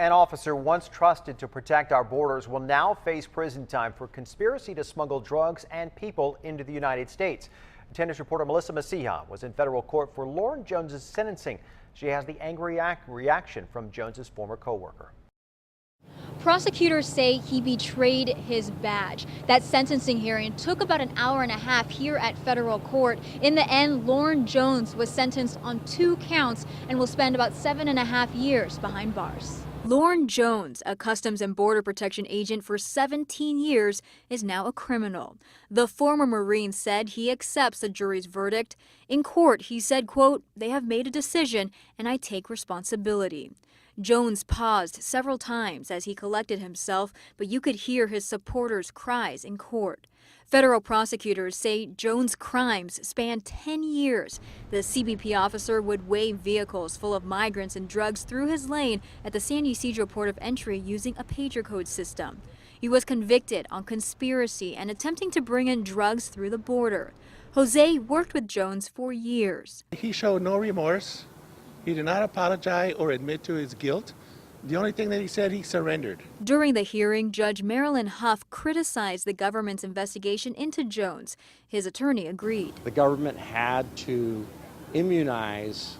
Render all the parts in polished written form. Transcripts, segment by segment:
An officer once trusted to protect our borders will now face prison time for conspiracy to smuggle drugs and people into the United States. 10 News reporter Melissa Messiha was in federal court for Lorne Jones' sentencing. She has the angry reaction from Jones' former co-worker. Prosecutors say he betrayed his badge. That sentencing hearing took about an hour and a half here at federal court. In the end, Lorne Jones was sentenced on 2 counts and will spend about 7.5 years behind bars. Lorne Jones, a Customs and Border Protection agent for 17 years, is now a criminal. The former Marine said he accepts the jury's verdict. In court, he said, quote, "They have made a decision and I take responsibility." Jones paused several times as he collected himself, but you could hear his supporters' cries in court. Federal prosecutors say Jones' crimes spanned 10 years. The CBP officer would wave vehicles full of migrants and drugs through his lane at the San Ysidro port of entry using a pager code system. He was convicted on conspiracy and attempting to bring in drugs through the border. Jose worked with Jones for years. He showed no remorse. He did not apologize or admit to his guilt. The only thing that he said, he surrendered. During the hearing, Judge Marilyn Huff criticized the government's investigation into Jones. His attorney agreed. The government had to immunize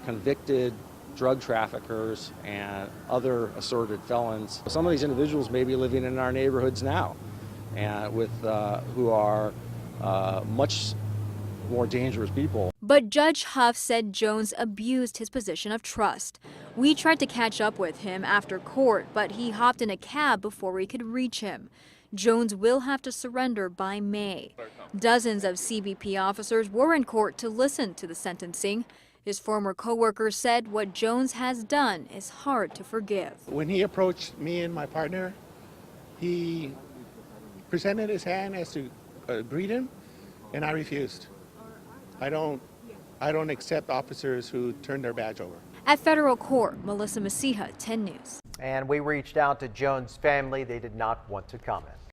convicted drug traffickers and other asserted felons. Some of these individuals may be living in our neighborhoods now, and who are much more dangerous people. But Judge Huff said Jones abused his position of trust. We tried to catch up with him after court, but he hopped in a cab before we could reach him. Jones will have to surrender by May. Dozens of CBP officers were in court to listen to the sentencing. His former co-worker said what Jones has done is hard to forgive. When he approached me and my partner, he presented his hand as to greet him, and I refused. I don't accept officers who turn their badge over. At federal court, Melissa Messiha, 10 News. And we reached out to Jones' family. They did not want to comment.